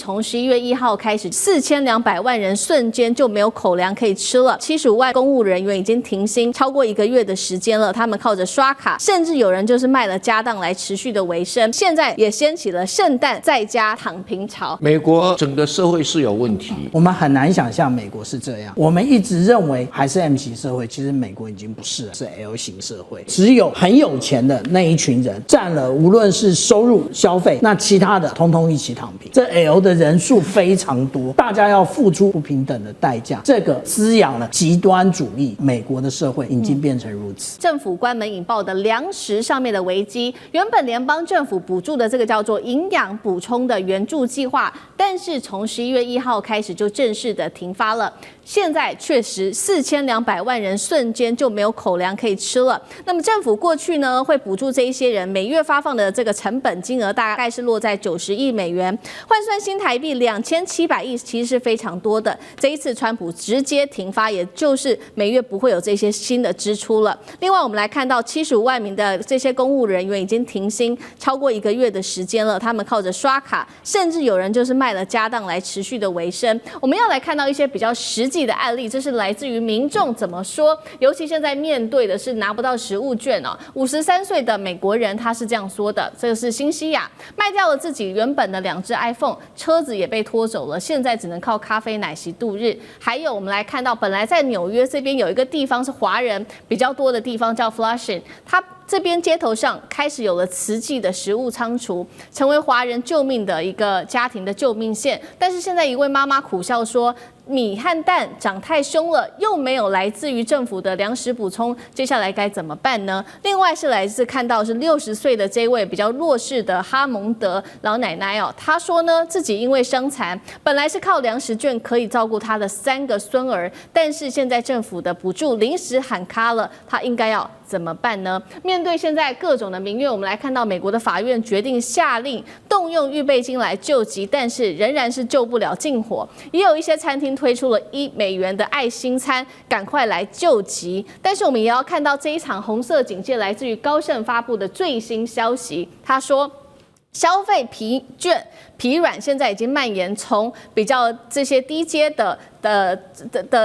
从11月1号开始，4200万人瞬间就没有口粮可以吃了。75万公务人员已经停薪超过1个月的时间了，他们靠着刷卡，甚至有人就是卖了家当来持续的维生。现在也掀起了圣诞在家躺平潮。美国整个社会是有问题，我们很难想象美国是这样。我们一直认为还是 M 型社会，其实美国已经不是了，是 L 型社会。只有很有钱的那一群人占了，无论是收入、消费，那其他的通通一起躺平。这 L 的人数非常多，大家要付出不平等的代价。这个滋养了极端主义，美国的社会已经变成如此。政府关门引爆的粮食上面的危机，原本联邦政府补助的这个叫做营养补充的援助计划，但是从11月1号开始就正式的停发了。现在确实4200万人瞬间就没有口粮可以吃了。那么政府过去呢会补助这一些人，每月发放的这个成本金额大概是落在90亿美元，换算新台币2700亿，其实是非常多的。这一次川普直接停发，也就是每月不会有这些新的支出了。另外我们来看到75万名的这些公务人员已经停薪超过1个月的时间了，他们靠着刷卡，甚至有人就是卖了家当来持续的维生。我们要来看到一些比较实际的案例，这是来自于民众怎么说，尤其现在面对的是拿不到食物券哦。53岁的美国人他是这样说的，这个是新西亚，卖掉了自己原本的2只 iPhone， 车子也被拖走了，现在只能靠咖啡奶昔度日。还有我们来看到，本来在纽约这边有一个地方是华人比较多的地方，叫 Flushing， 它这边街头上开始有了慈济的食物仓储，成为华人救命的一个家庭的救命线。但是现在一位妈妈苦笑说，米和蛋涨太凶了，又没有来自于政府的粮食补充，接下来该怎么办呢？另外是来自看到是60岁的这位比较弱势的哈蒙德老奶奶哦，她说呢自己因为伤残，本来是靠粮食券可以照顾她的3个孙儿，但是现在政府的补助临时喊卡了，她应该要怎么办呢？面对现在各种的民怨，我们来看到美国的法院决定下令动用预备金来救急，但是仍然是救不了近火。也有一些餐厅推出了1美元的爱心餐，赶快来救急。但是我们也要看到这一场红色警戒来自于高盛发布的最新消息，他说消费疲软现在已经蔓延，从比较这些低阶的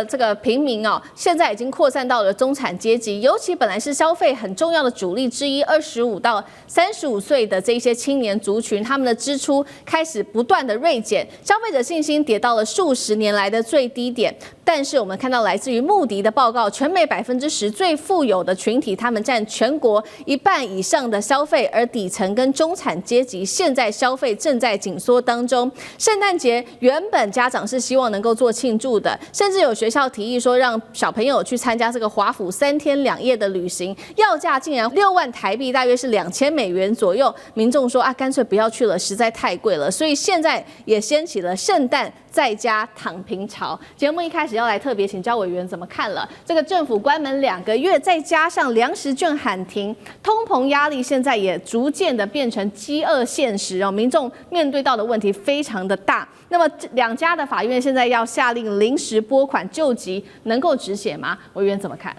这个平民哦，现在已经扩散到了中产阶级，尤其本来是消费很重要的主力之一，25到35岁的这些青年族群，他们的支出开始不断的锐减，消费者信心跌到了数十年来的最低点。但是我们看到来自于穆迪的报告，全美10%最富有的群体，他们占全国1半以上的消费，而底层跟中产阶级现在消费正在紧缩当中。圣诞节原本家长是希望能够做庆祝的，甚至有学校提议说让小朋友去参加这个华府3天2夜的旅行，要价竟然6万台币，大约是2000美元左右。民众说啊，干脆不要去了，实在太贵了。所以现在也掀起了圣诞在家躺平潮。节目一开始要来特别请教委员怎么看了这个政府关门2个月，再加上粮食券喊停，通膨压力现在也逐渐的变成饥饿现实哦，民众面对到的问题非常的大。那么2家的法院现在要下令临时拨款救急，能够止血吗？委员怎么看？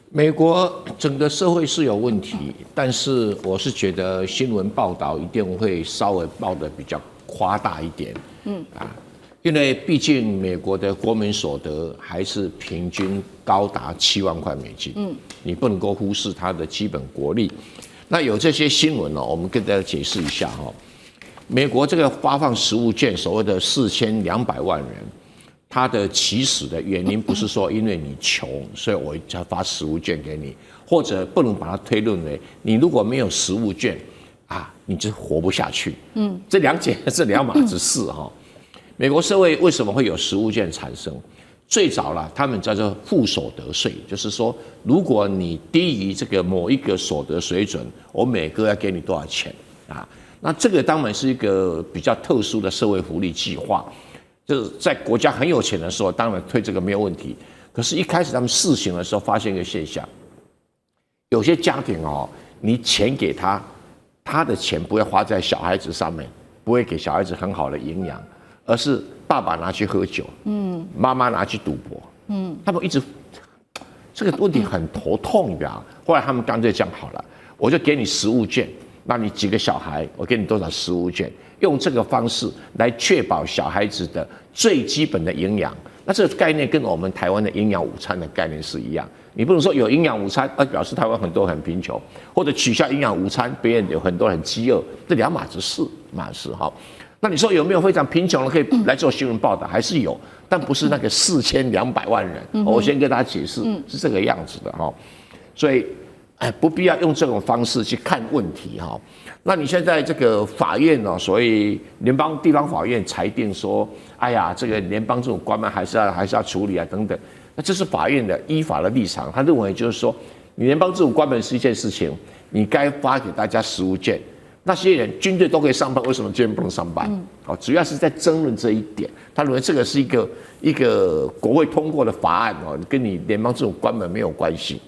美国整个社会是有问题，但是我是觉得新闻报道一定会稍微报得比较夸大一点，因为毕竟美国的国民所得还是平均高达7万块美金，你不能够忽视它的基本国力。那有这些新闻我们跟大家解释一下美国这个发放食物券，所谓的4200万人，它的起始的原因不是说因为你穷，所以我才发食物券给你，或者不能把它推论为你如果没有食物券你就活不下去。这2码子事美国社会为什么会有食物券产生？最早他们叫做负所得税，就是说，如果你低于这个某一个所得水准，我每个要给你多少钱那这个当然是一个比较特殊的社会福利计划，就是在国家很有钱的时候，当然推这个没有问题。可是，一开始他们试行的时候，发现一个现象，有些家庭你钱给他，他的钱不会花在小孩子上面，不会给小孩子很好的营养，而是爸爸拿去喝酒，妈妈拿去赌博，他们一直这个问题很头痛，你知道？后来他们干脆讲好了，我就给你食物券，那你几个小孩，我给你多少食物券，用这个方式来确保小孩子的最基本的营养。那这个概念跟我们台湾的营养午餐的概念是一样。你不能说有营养午餐，表示台湾很多人很贫穷，或者取消营养午餐，别人有很多人很饥饿，这两码子事哈。那你说有没有非常贫穷的可以来做新闻报道？还是有，但不是那个4200万人。我先跟大家解释，是这个样子的哈。所以，不必要用这种方式去看问题哈。那你现在这个法院呢，所以联邦地方法院裁定说，哎呀，这个联邦这种官员还是要处理啊等等。那这是法院的依法的立场，他认为就是说，你联邦这种官员是一件事情，你该发给大家食物券。那些人军队都可以上班，为什么军人不能上班？主要是在争论这一点。他认为这个是一个国会通过的法案哦，跟你联邦这种官员没有关系。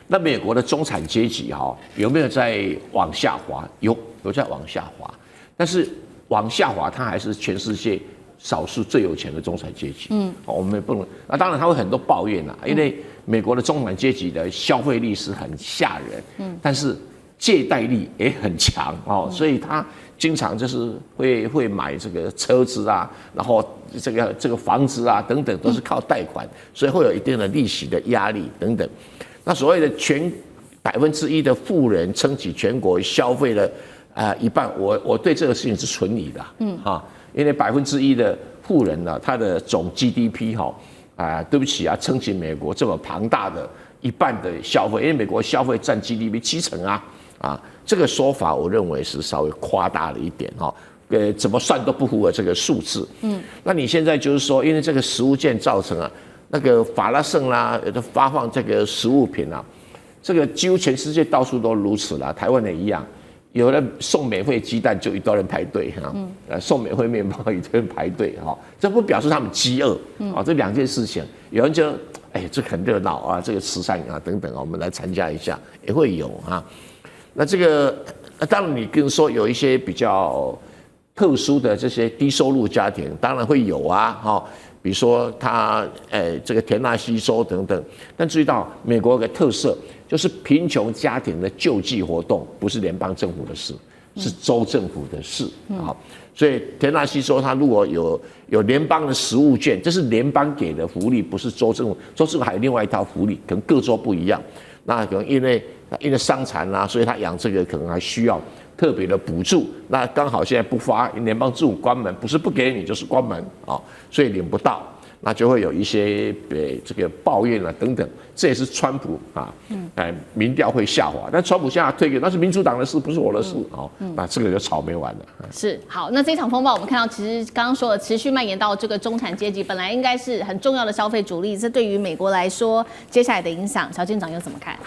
那美国的中产阶级哈有没有在往下滑？有在往下滑，但是往下滑，它还是全世界少数最有钱的中产阶级。我们也不能。那当然他会很多抱怨啦，因为美国的中产阶级的消费力是很吓人，但是借贷力也很强哦，所以他经常就是会买这个车子啊，然后这个房子啊等等都是靠贷款，所以会有一定的利息的压力等等。那所谓的1%的富人撑起全国消费的一半，我对这个事情是存疑的，因为1%的富人呢，他的总 GDP 对不起啊，撑起美国这么庞大的一半的消费，因为美国消费占 GDP 70%这个说法我认为是稍微夸大了一点哈，怎么算都不符合这个数字。那你现在就是说，因为这个食物券造成那个法拉盛啦，有的发放这个食物品这个几乎全世界到处都如此啦，台湾也一样，有人送免费鸡蛋就一堆人排队送免费面包一堆人排队这不表示他们饥饿这两件事情，有人就这很热闹这个慈善等等我们来参加一下也会有那这个当然你跟说有一些比较特殊的这些低收入家庭，当然会有比如说他这个田纳西州等等，但注意到美国有个特色，就是贫穷家庭的救济活动不是联邦政府的事，是州政府的事所以田纳西州它如果有联邦的食物券，这是联邦给的福利，不是州政府。州政府还有另外一套福利，可能各州不一样。那可能因为伤残所以他养这个可能还需要特别的补助。那刚好现在不发，联邦政府关门，不是不给你就是关门所以领不到，那就会有一些这个抱怨等等。这也是川普民调会下滑，但川普现在退给那是民主党的事，不是我的事那这个就吵没完了。是好，那这场风暴我们看到，其实刚刚说的持续蔓延到这个中产阶级，本来应该是很重要的消费主力，这对于美国来说，接下来的影响，小舰长又怎么看？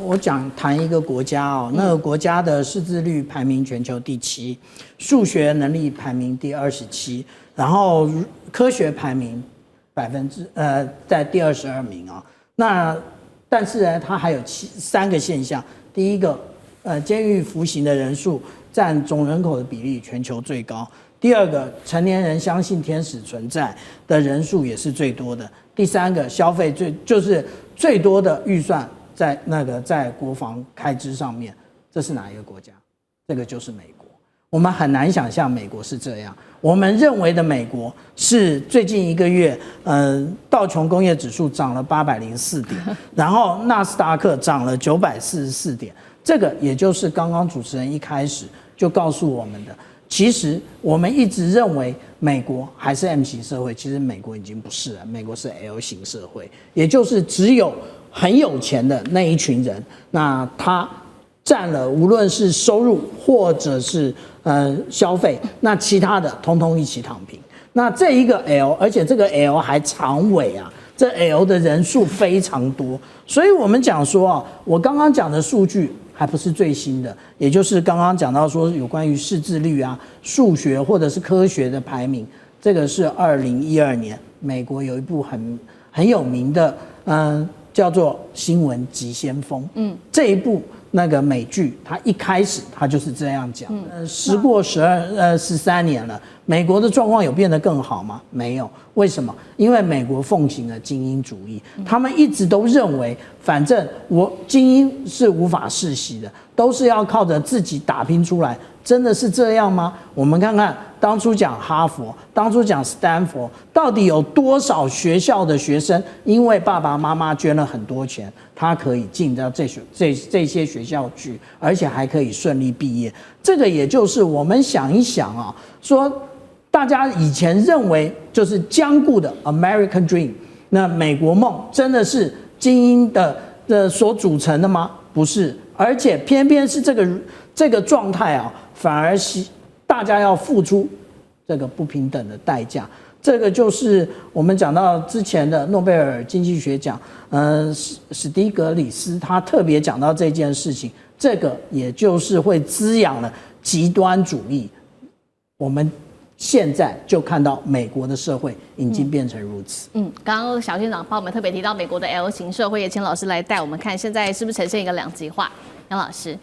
我谈一个国家那个国家的识字率排名全球第7，数学能力排名第27，然后科学排名在第22名那但是呢，它还有3个现象。第一个，监狱服刑的人数占总人口的比例全球最高。第二个，成年人相信天使存在的人数也是最多的。第三个，消费最多的预算在国防开支上面，这是哪一个国家？这个就是美国。我们很难想象美国是这样。我们认为的美国是最近1个月，道琼工业指数涨了804点，然后纳斯达克涨了944点。这个也就是刚刚主持人一开始就告诉我们的。其实我们一直认为美国还是 M 型社会，其实美国已经不是了，美国是 L 型社会，也就是只有很有钱的那一群人，那他占了无论是收入或者是消费，那其他的通通一起躺平。那这一个 L， 而且这个 L 还长尾这 L 的人数非常多，所以我们讲说我刚刚讲的数据还不是最新的，也就是刚刚讲到说有关于识字率数学或者是科学的排名，这个是2012年美国有一部很有名的叫做《新闻急先锋》。这一部那个美剧，它一开始它就是这样讲。时过13年了，美国的状况有变得更好吗？没有。为什么？因为美国奉行了精英主义，他们一直都认为，反正精英是无法世袭的，都是要靠着自己打拼出来。真的是这样吗？我们看看当初讲哈佛，当初讲斯坦福，到底有多少学校的学生因为爸爸妈妈捐了很多钱，他可以进到这些学校去，而且还可以顺利毕业。这个也就是我们想一想啊，说大家以前认为就是僵固的 American Dream， 那美国梦真的是精英的所组成的吗？不是，而且偏偏是这个状态啊，反而大家要付出这个不平等的代价。这个就是我们讲到之前的诺贝尔经济学奖，史蒂格里斯他特别讲到这件事情，这个也就是会滋养了极端主义。我们现在就看到美国的社会已经变成如此。刚刚小县长帮我们特别提到美国的 L 型社会，也请老师来带我们看，现在是不是呈现一个两极化？杨老师。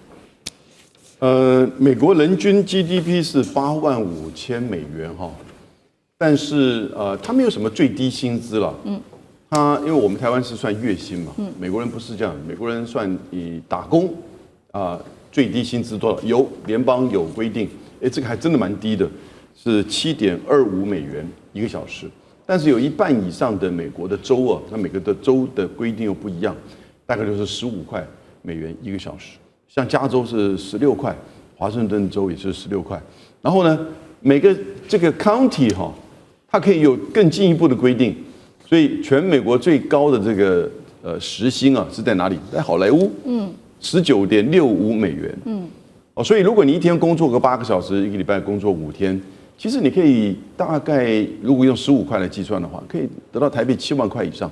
美国人均 GDP 是85000美元哈，但是它没有什么最低薪资了。因为我们台湾是算月薪嘛，美国人不是这样，美国人算以打工最低薪资多少？联邦有规定，这个还真的蛮低的，是7.25美元1个小时。但是有一半以上的美国的州啊，那每个的州的规定又不一样，大概就是15块美元1个小时。像加州是16块，华盛顿州也是16块。然后呢，每个这个 county 哈，它可以有更进一步的规定。所以全美国最高的这个时薪啊是在哪里？在好莱坞，19.65美元。所以如果你一天工作个8个小时，一个礼拜工作5天，其实你可以大概如果用15块来计算的话，可以得到台币7万块以上。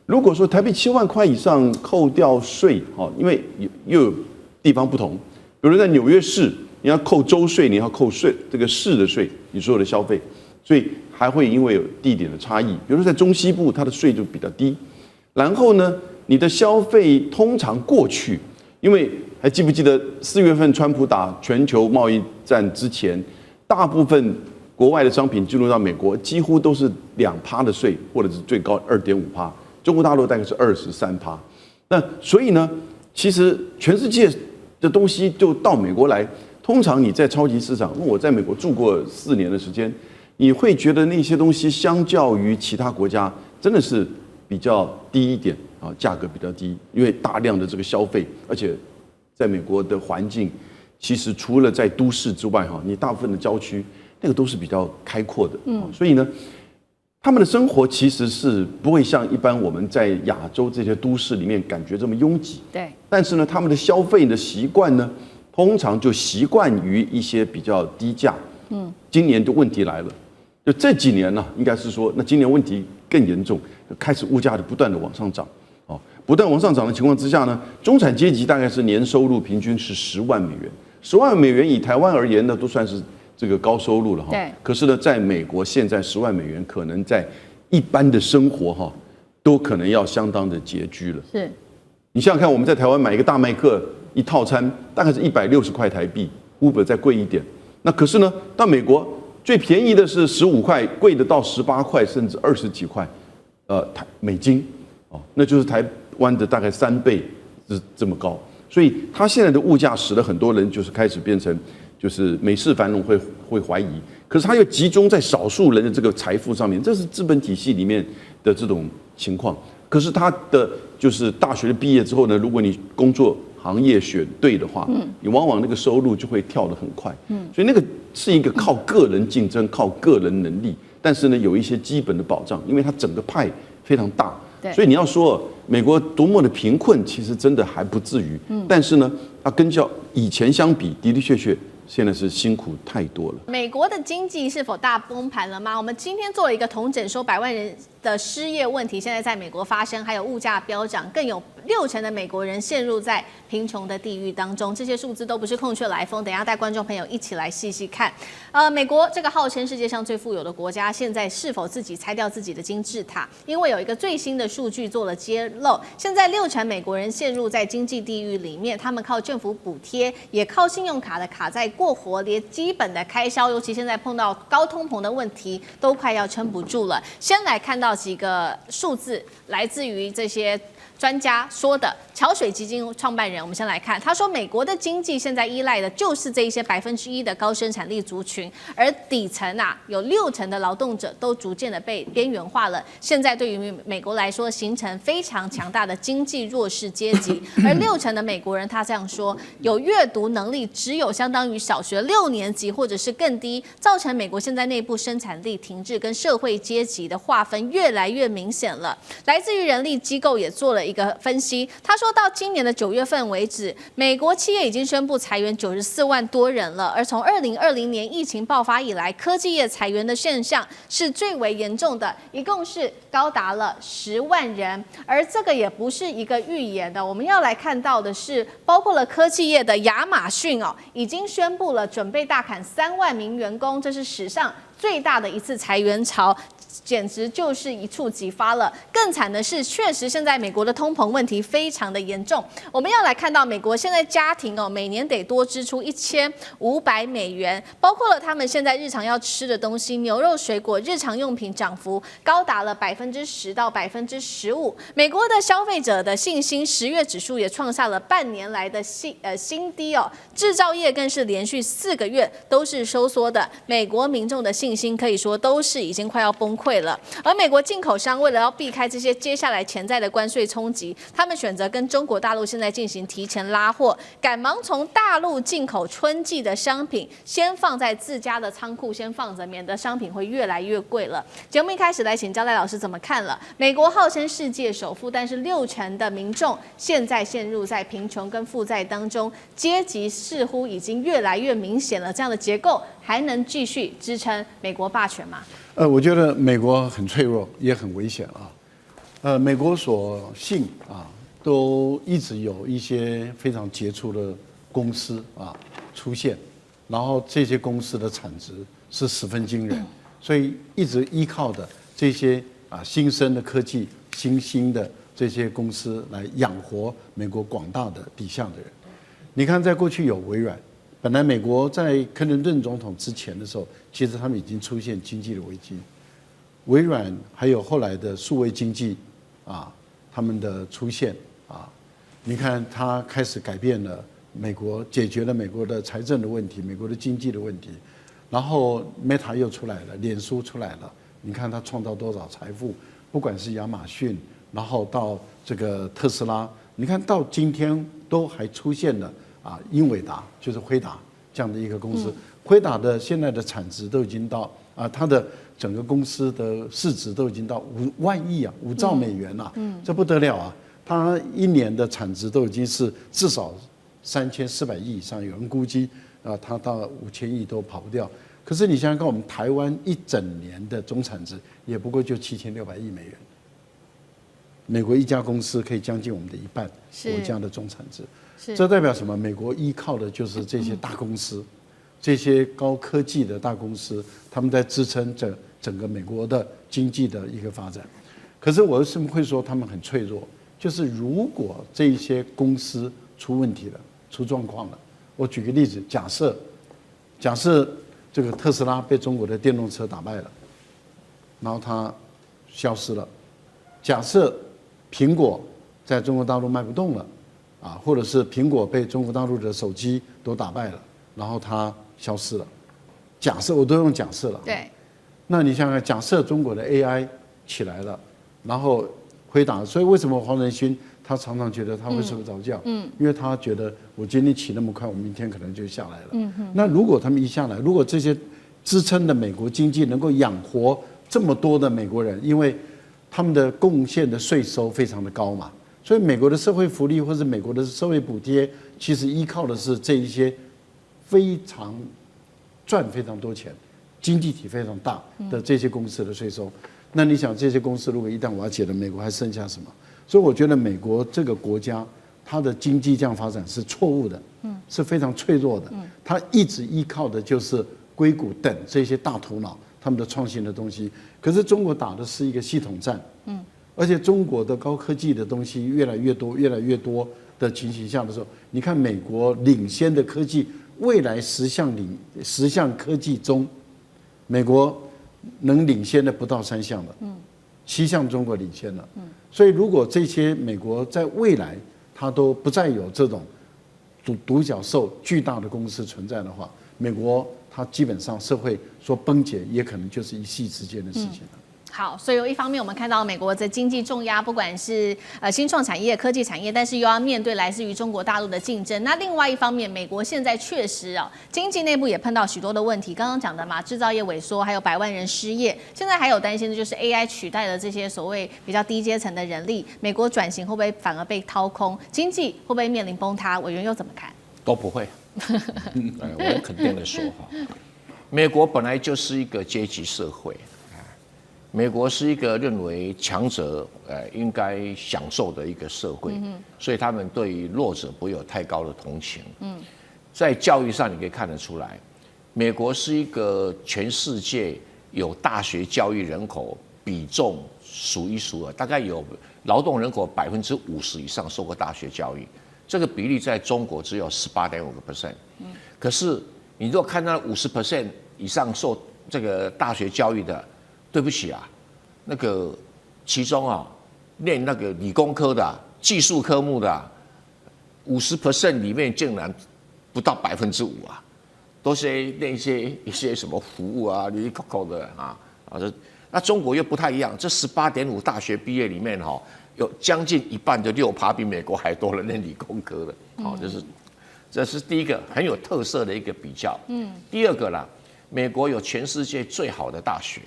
如果说台币7万块以上扣掉税，因为又有地方不同，比如在纽约市，你要扣州税，你要扣这个市的税，你所有的消费，所以还会因为有地点的差异。比如说在中西部，它的税就比较低。然后呢，你的消费通常过去，因为还记不记得4月份川普打全球贸易战之前，大部分国外的商品进入到美国，几乎都是2%的税，或者是最高2.5%。中国大陆大概是23%。那所以呢，其实全世界的东西就到美国来。通常你在超级市场，因为我在美国住过4年的时间，你会觉得那些东西相较于其他国家真的是比较低一点啊，价格比较低，因为大量的这个消费，而且在美国的环境，其实除了在都市之外，你大部分的郊区那个都是比较开阔的，所以呢，他们的生活其实是不会像一般我们在亚洲这些都市里面感觉这么拥挤，对。但是呢，他们的消费的习惯呢，通常就习惯于一些比较低价。今年的问题来了，就这几年呢，应该是说，那今年问题更严重，开始物价就不断的往上涨，不断往上涨的情况之下呢，中产阶级大概是年收入平均是10万美元，10万美元以台湾而言呢，都算是这个高收入了哈。对。可是呢，在美国现在10万美元可能在一般的生活都可能要相当的拮据了。是。你想想看，我们在台湾买一个大麦克一套餐，大概是160块台币 ，Uber 再贵一点。那可是呢，到美国最便宜的是15块，贵的到18块甚至20几块，美金，那就是台湾的大概3倍是这么高。所以它现在的物价使得很多人就是开始变成就是美式繁荣会怀疑，可是它又集中在少数人的这个财富上面，这是资本体系里面的这种情况。可是他的就是大学毕业之后呢，如果你工作行业选对的话，你往往那个收入就会跳得很快。所以那个是一个靠个人竞争、靠个人能力，但是呢有一些基本的保障，因为它整个派非常大。所以你要说美国多么的贫困，其实真的还不至于。但是呢，它跟以前相比，的的确确现在是辛苦太多了。美国的经济是否大崩盘了吗？我们今天做了一个统整，说100万人的失业问题现在在美国发生，还有物价飙涨，更有60%的美国人陷入在贫穷的地狱当中。这些数字都不是空穴来风，等一下带观众朋友一起来细细看。美国这个号称世界上最富有的国家，现在是否自己拆掉自己的金字塔？因为有一个最新的数据做了揭露，现在60%美国人陷入在经济地狱里面，他们靠政府补贴，也靠信用卡的卡债过活，连基本的开销，尤其现在碰到高通膨的问题，都快要撑不住了。先来看到几个数字，来自于这些专家说的。桥水基金创办人，我们先来看，他说美国的经济现在依赖的就是这一些1%的高生产力族群，而底层有60%的劳动者都逐渐的被边缘化了。现在对于美国来说，形成非常强大的经济弱势阶级，而60%的美国人他这样说，有阅读能力只有相当于小学6年级或者是更低，造成美国现在内部生产力停滞跟社会阶级的划分越来越明显了。来自于人力机构也做了一个分析，他说到今年的9月份为止，美国企业已经宣布裁员94万多人了，而从2020年疫情爆发以来，科技业裁员的现象是最为严重的，一共是高达了10万人。而这个也不是一个预言的，我们要来看到的是，包括了科技业的亚马逊已经宣布了准备大砍3万名员工，这是史上最大的一次裁员潮。简直就是一触即发了。更惨的是，确实现在美国的通膨问题非常的严重。我们要来看到美国现在家庭每年得多支出1500美元，包括了他们现在日常要吃的东西，牛肉、水果、日常用品涨幅高达了10%到15%。美国的消费者的信心10月指数也创下了半年来的新低制造业更是连续4个月都是收缩的，美国民众的信心可以说都是已经快要崩溃了。而美国进口商为了要避开这些接下来潜在的关税冲击，他们选择跟中国大陆现在进行提前拉货，赶忙从大陆进口春季的商品，先放在自家的仓库先放着，免得商品会越来越贵了。节目一开始来请焦代老师怎么看了？美国号称世界首富，但是60%的民众现在陷入在贫穷跟负债当中，阶级似乎已经越来越明显了。这样的结构还能继续支撑美国霸权吗？我觉得美国很脆弱，也很危险啊。美国所幸都一直有一些非常杰出的公司出现，然后这些公司的产值是十分惊人，所以一直依靠的这些新生的科技、新兴的这些公司来养活美国广大的底下的人。你看，在过去有微软。本来美国在克林顿总统之前的时候，其实他们已经出现经济的危机。微软还有后来的数位经济他们的出现你看它开始改变了美国，解决了美国的财政的问题，美国的经济的问题。然后 Meta 又出来了，脸书出来了，你看它创造多少财富，不管是亚马逊，然后到这个特斯拉，你看到今天都还出现了。英伟达就是辉达这样的一个公司，辉达的现在的产值都已经到它的整个公司的市值都已经到5万亿5兆美元这不得了它一年的产值都已经是至少3400亿以上，有人估计它到5000亿都跑不掉。可是你想想看，我们台湾一整年的总产值也不过就7600亿美元，美国一家公司可以将近我们的一半国家的总产值。这代表什么？美国依靠的就是这些大公司，这些高科技的大公司，他们在支撑着整个美国的经济的一个发展。可是我为什么会说他们很脆弱？就是如果这些公司出问题了、出状况了，我举个例子，假设这个特斯拉被中国的电动车打败了，然后它消失了；假设苹果在中国大陆卖不动了。或者是苹果被中国大陆的手机都打败了，然后它消失了。假设我都用假设了。对。那你想想，假设中国的 AI 起来了，然后辉达，所以为什么黄仁勋他常常觉得他会睡不着觉？因为他觉得我今天起那么快，我明天可能就下来了。那如果他们一下来，如果这些支撑的美国经济能够养活这么多的美国人，因为他们的贡献的税收非常的高嘛。所以美国的社会福利或者美国的社会补贴，其实依靠的是这一些非常赚非常多钱、经济体非常大的这些公司的税收。那你想这些公司如果一旦瓦解了，美国还剩下什么？所以我觉得美国这个国家，它的经济这样发展是错误的，是非常脆弱的。它一直依靠的就是硅谷等这些大头脑他们的创新的东西。可是中国打的是一个系统战，而且中国的高科技的东西越来越多、越来越多的情形下的时候，你看美国领先的科技，未来10项科技中，美国能领先的不到3项了，7项中国领先了。所以如果这些美国在未来它都不再有这种独角兽巨大的公司存在的话，美国它基本上社会说崩解，也可能就是一夕之间的事情了。好，所以有一方面我们看到美国的经济重压，不管是新创产业、科技产业，但是又要面对来自于中国大陆的竞争。那另外一方面，美国现在确实经济内部也碰到许多的问题。刚刚讲的嘛，制造业萎缩，还有100万人失业。现在还有担心的就是 AI 取代了这些所谓比较低阶层的人力，美国转型会不会反而被掏空？经济会不会面临崩塌？委员又怎么看？都不会。我肯定的说哈，美国本来就是一个阶级社会。美国是一个认为强者应该享受的一个社会，所以他们对于弱者不会有太高的同情。在教育上你可以看得出来，美国是一个全世界有大学教育人口比重数一数二，大概有劳动人口50%以上受过大学教育，这个比例在中国只有18.5%。可是你如果看到50% 以上受这个大学教育的，对不起啊，那个其中念那个理工科的、技术科目的50% 里面竟然不到5%啊，都是念一些什么服务啊、哩哩扣扣的那中国又不太一样，这18.5大学毕业里面有将近一半的6%比美国还多人念理工科的，这是第一个很有特色的一个比较。第二个啦，美国有全世界最好的大学。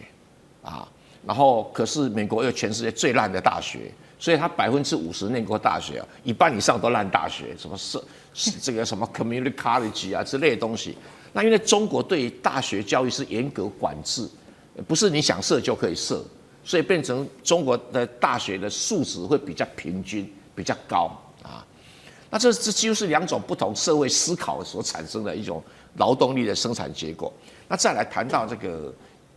然后可是美国有全世界最烂的大学，所以他50%念过大学一半以上都烂大学，什么这个什么 community college 之类的东西。那因为中国对大学教育是严格管制，不是你想设就可以设，所以变成中国的大学的素质会比较平均、比较高那这几乎是2种不同社会思考所产生的一种劳动力的生产结果。那再来谈到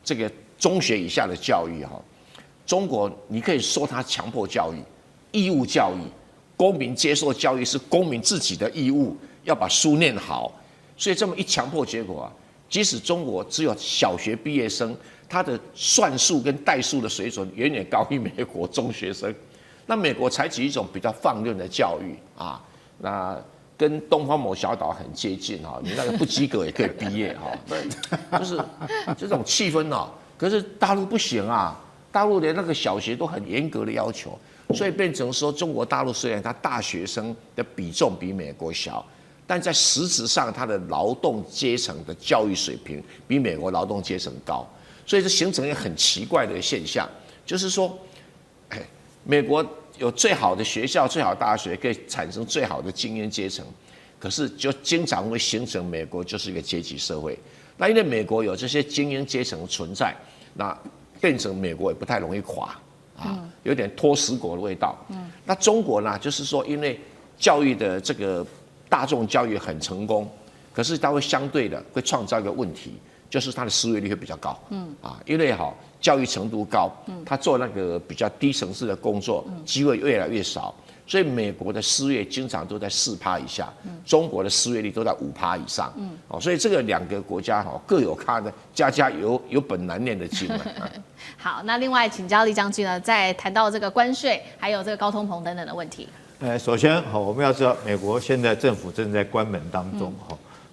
这个中学以下的教育中国你可以说它强迫教育、义务教育，公民接受教育是公民自己的义务，要把书念好。所以这么一强迫结果即使中国只有小学毕业生，他的算术跟代数的水准远远高于美国中学生。那美国采取一种比较放任的教育那跟东方某小岛很接近你那个不及格也可以毕业就是这种气氛可是大陆不行大陆连那个小学都很严格的要求，所以变成说中国大陆虽然它大学生的比重比美国小，但在实质上它的劳动阶层的教育水平比美国劳动阶层高，所以这形成一个很奇怪的现象，就是说，美国有最好的学校、最好的大学，可以产生最好的精英阶层，可是就经常会形成美国就是一个阶级社会。那因为美国有这些精英阶层存在，那变成美国也不太容易垮有点拖死狗的味道。那中国呢，就是说因为教育的这个大众教育很成功，可是它会相对的会创造一个问题，就是它的失业率会比较高。因为教育程度高，他做那个比较低层次的工作机会越来越少，所以美国的失业经常都在4%以下，中国的失业率都在5%以上。所以这个2个国家各有它的家有本难念的经。好，那另外请教厉将军呢，在谈到这个关税还有这个高通膨等等的问题。首先我们要知道，美国现在政府正在关门当中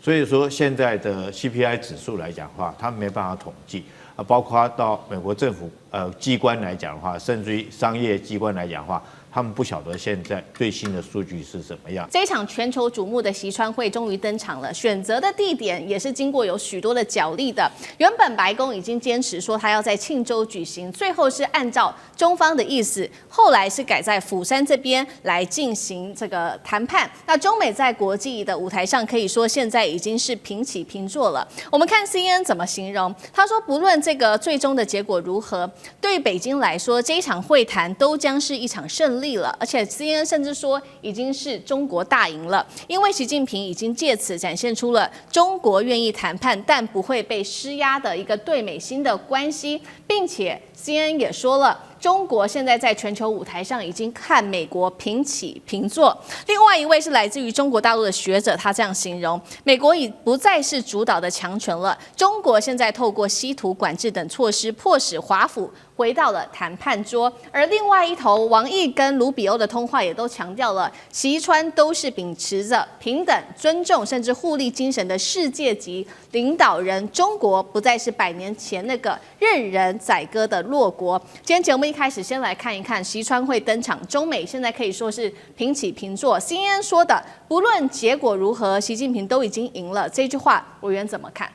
所以说现在的 CPI 指数来讲的话，它没办法统计包括到美国政府机关来讲的话，甚至于商业机关来讲的话，他们不晓得现在最新的数据是怎么样。这一场全球瞩目的习川会终于登场了，选择的地点也是经过有许多的角力的。原本白宫已经坚持说他要在庆州举行，最后是按照中方的意思，后来是改在釜山这边来进行这个谈判。那中美在国际的舞台上，可以说现在已经是平起平坐了。我们看 CNN 怎么形容，他说不论这个最终的结果如何，对于北京来说，这一场会谈都将是一场胜利了，而且 CNN 甚至说已经是中国大赢了，因为习近平已经借此展现出了中国愿意谈判但不会被施压的一个对美新的关系，并且 CNN 也说了。中国现在在全球舞台上已经和美国平起平坐。另外一位是来自于中国大陆的学者，他这样形容：美国已不再是主导的强权了，中国现在透过稀土管制等措施，迫使华府回到了谈判桌。而另外一头，王毅跟卢比欧的通话也都强调了，习川都是秉持着平等、尊重甚至互利精神的世界级领导人，中国不再是100年前那个任人宰割的弱国。今天节目一开始先来看一看习川会登场，中美现在可以说是平起平坐。CNN 说的，不论结果如何，习近平都已经赢了，这句话委员怎么看？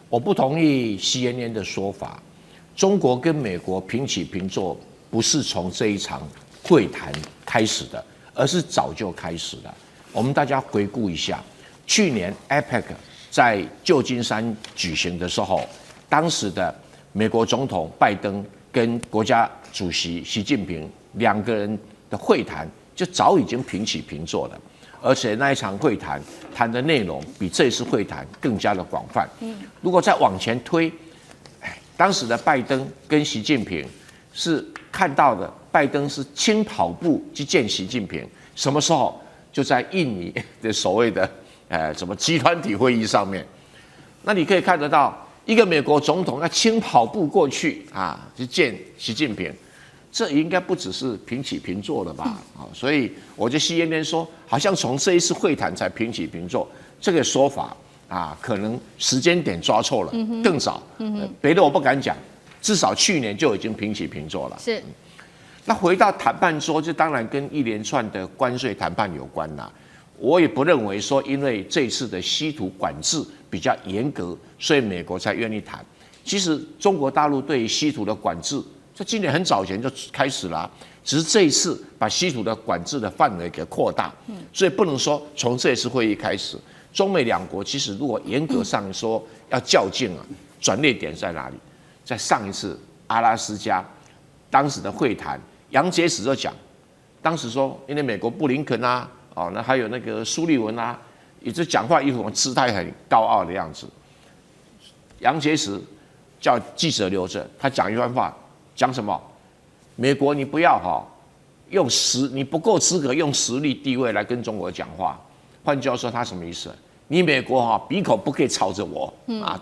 我不同意CNN的说法，中国跟美国平起平坐不是从这一场会谈开始的，而是早就开始了。我们大家回顾一下，去年 APEC 在旧金山举行的时候，当时的美国总统拜登跟国家主席习近平2个人的会谈就早已经平起平坐了，而且那一场会谈谈的内容比这次会谈更加的广泛。如果再往前推，当时的拜登跟习近平是看到的，拜登是轻跑步去见习近平，什么时候？就在印尼的所谓的什么集团体会议上面。那你可以看得到，一个美国总统要轻跑步过去去见习近平，这应该不只是平起平坐了吧？所以我就CNN说，好像从这一次会谈才平起平坐，这个说法可能时间点抓错了，更早。别的我不敢讲，至少去年就已经平起平坐了。是。那回到谈判桌，这当然跟一连串的关税谈判有关啦。我也不认为说，因为这次的稀土管制比较严格，所以美国才愿意谈。其实中国大陆对于稀土的管制，在今年很早前就开始了，只是这一次把稀土的管制的范围给扩大。所以不能说从这次会议开始，中美2国其实如果严格上说要较劲转捩点在哪里？在上一次阿拉斯加当时的会谈。杨洁篪就讲，当时说，因为美国布林肯那还有那个苏利文一直讲话一种姿态很高傲的样子。杨洁篪叫记者留着，他讲一番话，讲什么？美国你不要你不够资格用实力地位来跟中国讲话。换句话说，他什么意思？你美国鼻孔不可以朝着我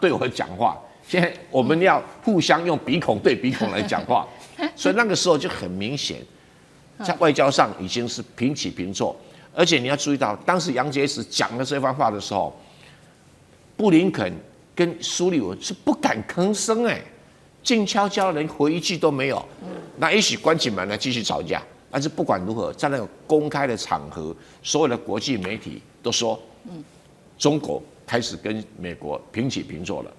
对我讲话。现在我们要互相用鼻孔对鼻孔来讲话。所以那个时候就很明显，在外交上已经是平起平坐，而且你要注意到，当时杨洁篪讲了这番话的时候，布林肯跟苏利文是不敢吭声静悄悄，连回一句都没有。那也许关起门来继续吵架，但是不管如何，在那个公开的场合，所有的国际媒体都说，中国开始跟美国平起平坐了。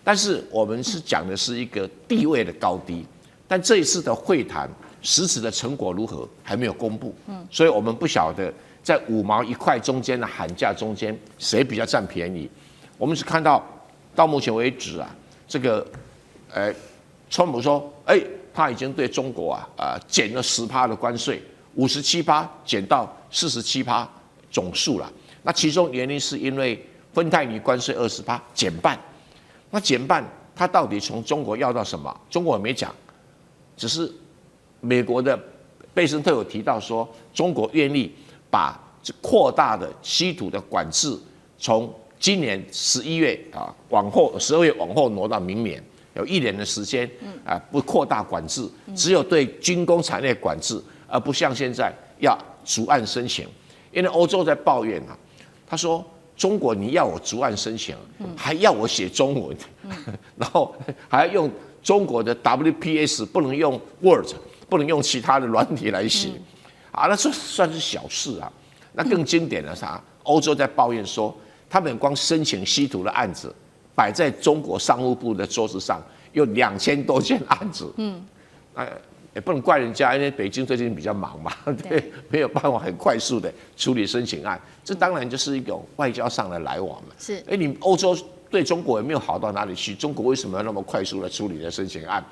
但是我们是讲的是一个地位的高低。但这一次的会谈实质的成果如何还没有公布，所以我们不晓得在5毛1块中间的喊价中间谁比较占便宜。我们只看到到目前为止这个川普说，他已经对中国减了10%的关税，57%减到47%总数了。那其中原因是因为芬太尼关税20%减半，那减半他到底从中国要到什么？中国也没讲。只是美国的贝森特有提到说，中国愿意把扩大的稀土的管制从今年11月往后12月往后挪到明年，有1年的时间不扩大管制，只有对军工产业管制，而不像现在要逐案申请。因为欧洲在抱怨他说中国你要我逐案申请，还要我写中文，然后还要用中国的 WPS 不能用 Word， 不能用其他的软体来写，那这算是小事那更经典的是欧洲在抱怨说，他们光申请稀土的案子摆在中国商务部的桌子上有2000多件案子，也不能怪人家，因为北京最近比较忙嘛，对，没有办法很快速的处理申请案，这当然就是一种外交上的来往嘛。是，你欧洲对中国也没有好到哪里去，中国为什么要那么快速的处理的申请案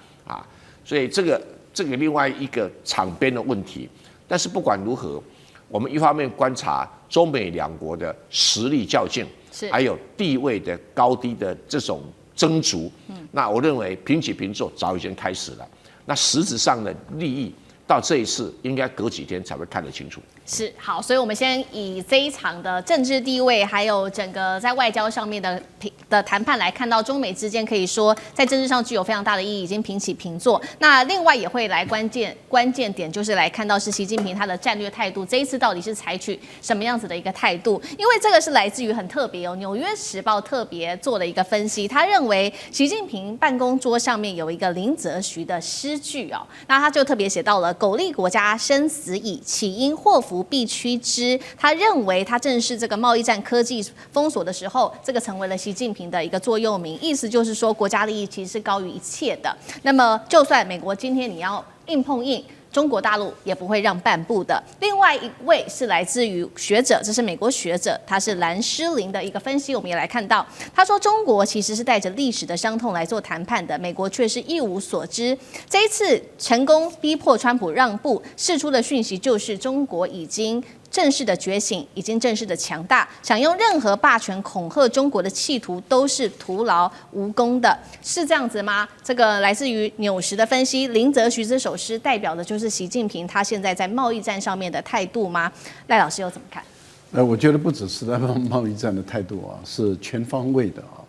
所以这个另外一个场边的问题。但是不管如何，我们一方面观察中美两国的实力较劲，还有地位的高低的这种争逐。那我认为平起平坐早已经开始了。那实质上的利益到这一次应该隔几天才会看得清楚。是好，所以我们先以这一场的政治地位，还有整个在外交上面的谈判来看到中美之间可以说在政治上具有非常大的意义，已经平起平坐。那另外也会来关键点就是来看到是习近平他的战略态度，这一次到底是采取什么样子的一个态度？因为这个是来自于很特别哦，《纽约时报》特别做了一个分析，他认为习近平办公桌上面有一个林则徐的诗句哦，那他就特别写到了“苟利国家生死以，岂因祸福必趋之”。他认为他正是这个贸易战科技封锁的时候，这个成为了习近平的一个座右铭，意思就是说国家利益其实是高于一切的。那么就算美国今天你要硬碰硬，中国大陆也不会让半步的。另外一位是来自于学者，这是美国学者，他是蓝诗林的一个分析，我们也来看到，他说中国其实是带着历史的伤痛来做谈判的，美国却是一无所知。这一次成功逼迫川普让步，释出的讯息就是中国已经正式的觉醒，已经正式的强大，想用任何霸权恐吓中国的企图都是徒劳无功的，是这样子吗？这个来自于纽时的分析，林则徐这首诗代表的就是习近平他现在在贸易战上面的态度吗？赖老师又怎么看？我觉得不只是在贸易战的态度啊，是全方位的啊，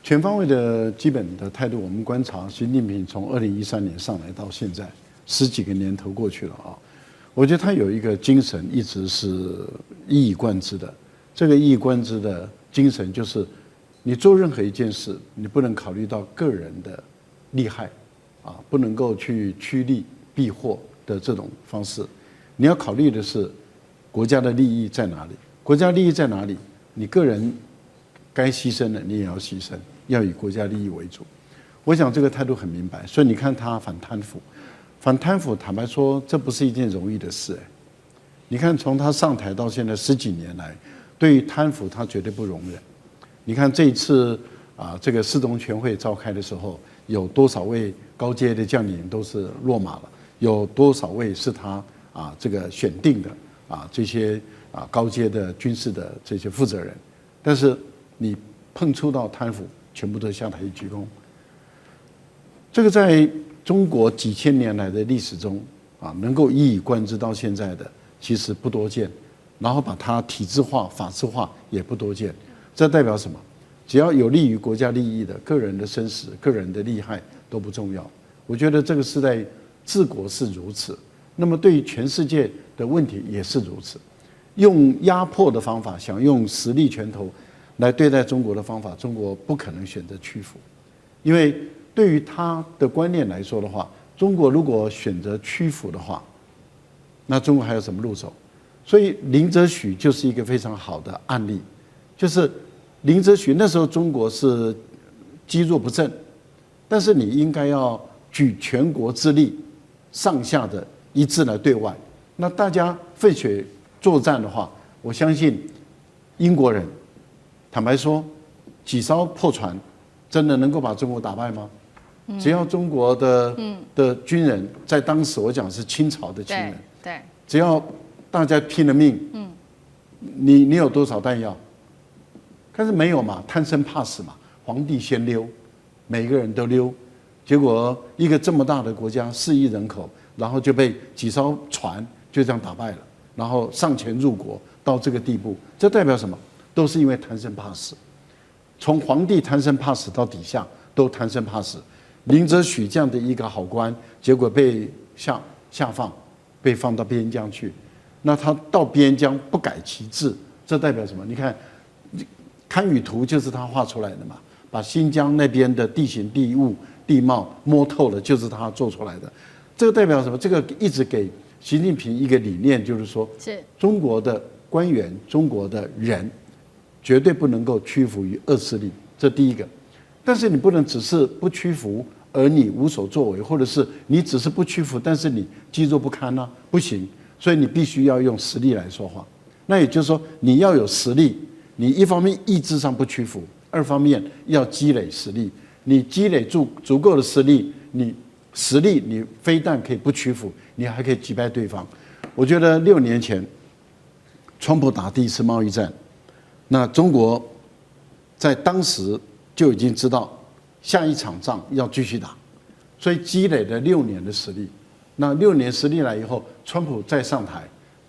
全方位的基本的态度。我们观察习近平从2013年上来到现在10几个年头过去了啊。我觉得他有一个精神一直是一以贯之的，这个一以贯之的精神就是，你做任何一件事，你不能考虑到个人的利害，啊，不能够去趋利避祸的这种方式，你要考虑的是国家的利益在哪里，国家利益在哪里，你个人该牺牲的你也要牺牲，要以国家利益为主。我想这个态度很明白，所以你看他反贪腐。反贪腐，坦白说，这不是一件容易的事。你看，从他上台到现在10几年来，对于贪腐他绝对不容忍。你看这一次啊，这个四中全会召开的时候，有多少位高阶的将领都是落马了？有多少位是他啊这个选定的啊这些啊高阶的军事的这些负责人？但是你碰触到贪腐，全部都下台一鞠躬。这个在中国几千年来的历史中啊，能够一以贯之到现在的，其实不多见。然后把它体制化、法制化也不多见。这代表什么？只要有利于国家利益的，个人的生死、个人的利害都不重要。我觉得这个是在治国是如此，那么对于全世界的问题也是如此。用压迫的方法，想用实力拳头来对待中国的方法，中国不可能选择屈服，因为对于他的观念来说的话，中国如果选择屈服的话，那中国还有什么路走？所以林则徐就是一个非常好的案例，就是林则徐那时候中国是积弱不振，但是你应该要举全国之力，上下的一致来对外。那大家奋血作战的话，我相信英国人，坦白说，几艘破船真的能够把中国打败吗？只要中国的军人在当时我讲是清朝的军人，对，只要大家拼了命，你有多少弹药？但是没有嘛，贪生怕死嘛，皇帝先溜，每个人都溜，结果一个这么大的国家4亿人口，然后就被几艘船就这样打败了，然后上前入国到这个地步，这代表什么？都是因为贪生怕死，从皇帝贪生怕死到底下都贪生怕死。林则徐这样的一个好官，结果被下放，被放到边疆去。那他到边疆不改其志，这代表什么？你看，堪舆图就是他画出来的嘛，把新疆那边的地形地物地貌摸透了，就是他做出来的。这个代表什么？这个一直给习近平一个理念，就是说，中国的官员、中国的人，绝对不能够屈服于恶势力，这第一个。但是你不能只是不屈服，而你无所作为，或者是你只是不屈服，但是你积弱不堪啊，不行。所以你必须要用实力来说话。那也就是说，你要有实力，你一方面意志上不屈服，二方面要积累实力。你积累足够的实力，你实力你非但可以不屈服，你还可以击败对方。我觉得6年前，川普打第一次贸易战，那中国在当时就已经知道下一场仗要继续打，所以积累了6年的实力。那6年实力来以后，川普再上台，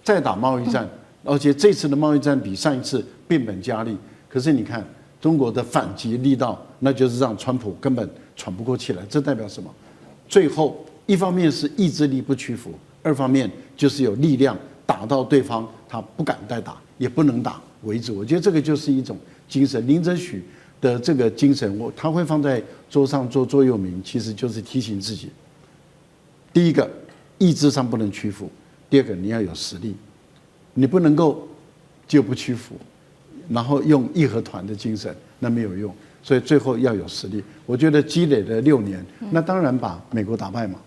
再打贸易战，而且这次的贸易战比上一次变本加厉。可是你看中国的反击力道，那就是让川普根本喘不过气来。这代表什么？最后一方面是意志力不屈服，二方面就是有力量打到对方他不敢再打，也不能打为止。我觉得这个就是一种精神。林则徐的这个精神，他会放在桌上做座右铭，其实就是提醒自己：第一个，意志上不能屈服；第二个，你要有实力，你不能够就不屈服，然后用义和团的精神，那没有用。所以最后要有实力。我觉得积累了6年，那当然把美国打败嘛。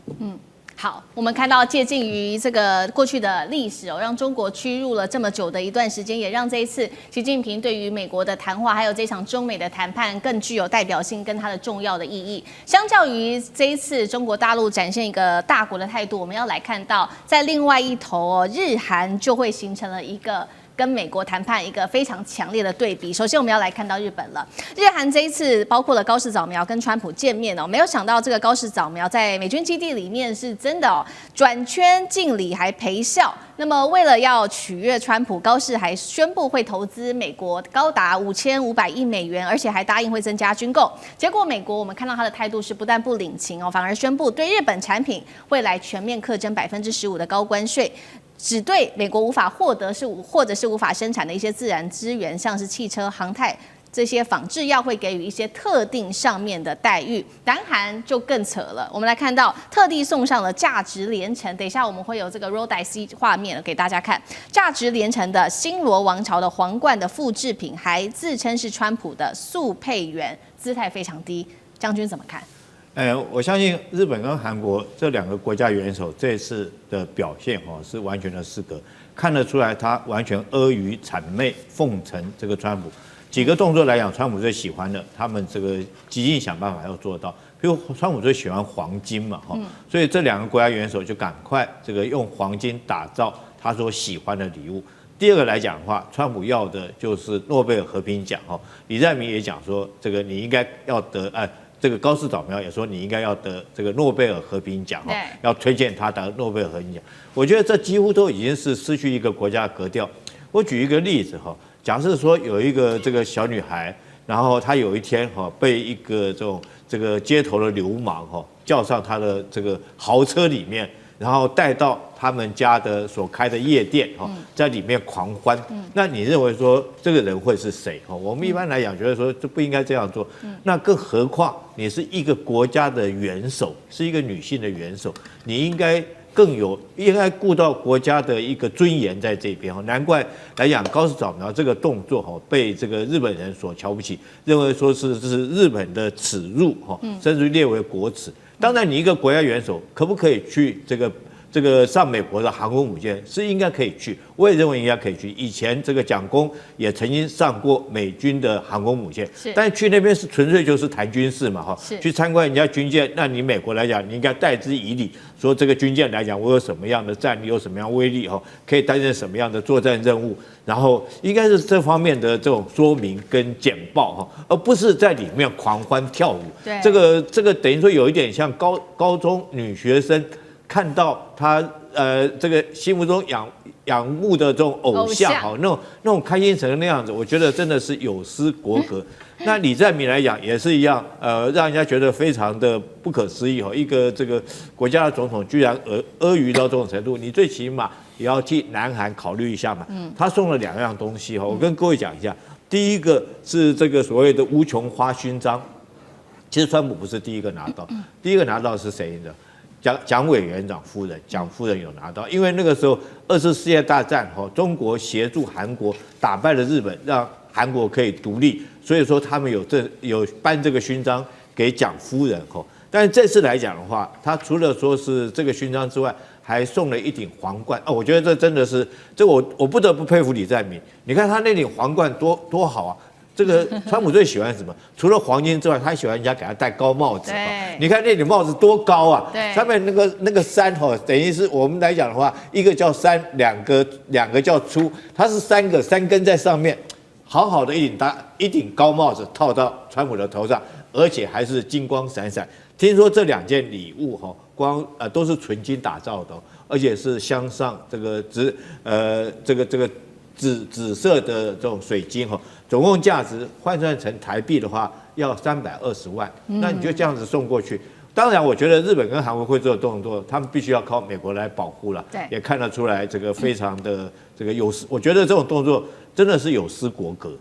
好，我们看到借鉴于这个过去的历史哦，让中国屈辱了这么久的一段时间，也让这一次习近平对于美国的谈话，还有这场中美的谈判更具有代表性跟它的重要的意义。相较于这一次中国大陆展现一个大国的态度，我们要来看到在另外一头哦，日韩就会形成了一个跟美国谈判一个非常强烈的对比。首先我们要来看到日本了，日韩这一次包括了高市早苗跟川普见面哦，没有想到这个高市早苗在美军基地里面是真的哦，转圈敬礼还陪笑。那么为了要取悦川普，高市还宣布会投资美国高达5500亿美元，而且还答应会增加军购。结果美国我们看到他的态度是不但不领情哦，反而宣布对日本产品会来全面课征15%的高关税。只对美国无法获得或者是无法生产的一些自然资源，像是汽车、航太这些仿制药会给予一些特定上面的待遇。南韩就更扯了，我们来看到特地送上了价值连城，等一下我们会有这个 Rhodes 画面给大家看，价值连城的新罗王朝的皇冠的复制品，还自称是川普的速配员，姿态非常低。将军怎么看？我相信日本跟韩国这2个国家元首这次的表现是完全的失格，看得出来他完全阿谀谄媚奉承这个川普。几个动作来讲，川普最喜欢的，他们这个极尽想办法要做到。比如川普最喜欢黄金嘛，所以这2个国家元首就赶快这个用黄金打造他所喜欢的礼物。第二个来讲的话，川普要的就是诺贝尔和平奖李在明也讲说，这个你应该要得这个高市早苗也说你应该要得这个诺贝尔和平奖要推荐他得诺贝尔和平奖。我觉得这几乎都已经是失去一个国家的格调。我举一个例子假设说有一个这个小女孩，然后她有一天被一个这个街头的流氓叫上她的这个豪车里面，然后带到他们家的所开的夜店在里面狂欢。那你认为说这个人会是谁？我们一般来讲觉得说这不应该这样做。那更何况你是一个国家的元首，是一个女性的元首，你应该顾到国家的一个尊严在这边难怪来讲高市早苗这个动作被这个日本人所瞧不起，认为说这是日本的耻辱甚至列为国耻。当然，你一个国家元首可不可以去这个上美国的航空母舰是应该可以去，我也认为应该可以去。以前这个蒋公也曾经上过美军的航空母舰，但是去那边是纯粹就是谈军事嘛去参观人家军舰，那你美国来讲，你应该代之以礼，说这个军舰来讲，我有什么样的战力，有什么样威力可以担任什么样的作战任务，然后应该是这方面的这种说明跟简报而不是在里面狂欢跳舞。对，这个等于说有一点像高中女学生看到他这个心目中仰慕的这种偶像那种开心成那样子，我觉得真的是有失国格。那李在明来讲也是一样，让人家觉得非常的不可思议一个这个国家的总统居然阿谀到这种程度，你最起码也要替南韩考虑一下嘛。他送了2样东西我跟各位讲一下。第一个是这个所谓的无穷花勋章，其实川普不是第一个拿到，第一个拿到是谁呢？蒋委员长夫人，蒋夫人有拿到，因为那个时候2次世界大战中国协助韩国打败了日本，让韩国可以独立，所以说他们有颁这个勋章给蒋夫人但是这次来讲的话，他除了说是这个勋章之外，还送了一顶皇冠我觉得这真的是我不得不佩服李在明。你看他那顶皇冠多好啊！这个川普最喜欢什么？除了黄金之外，他还喜欢人家给他戴高帽子。对，你看那顶帽子多高啊！对，上面那个山等于是我们来讲的话，一个叫山，两个叫粗，它是三根在上面，好好的一顶高帽子套到川普的头上，而且还是金光闪闪。听说这2件礼物都是纯金打造的，而且是镶上这个紫色的这种水晶总共价值换算成台币的话要320万，那你就这样子送过去。当然，我觉得日本跟韩国会做动作，他们必须要靠美国来保护了，也看得出来这个非常的这个有失。我觉得这种动作真的是有失国格。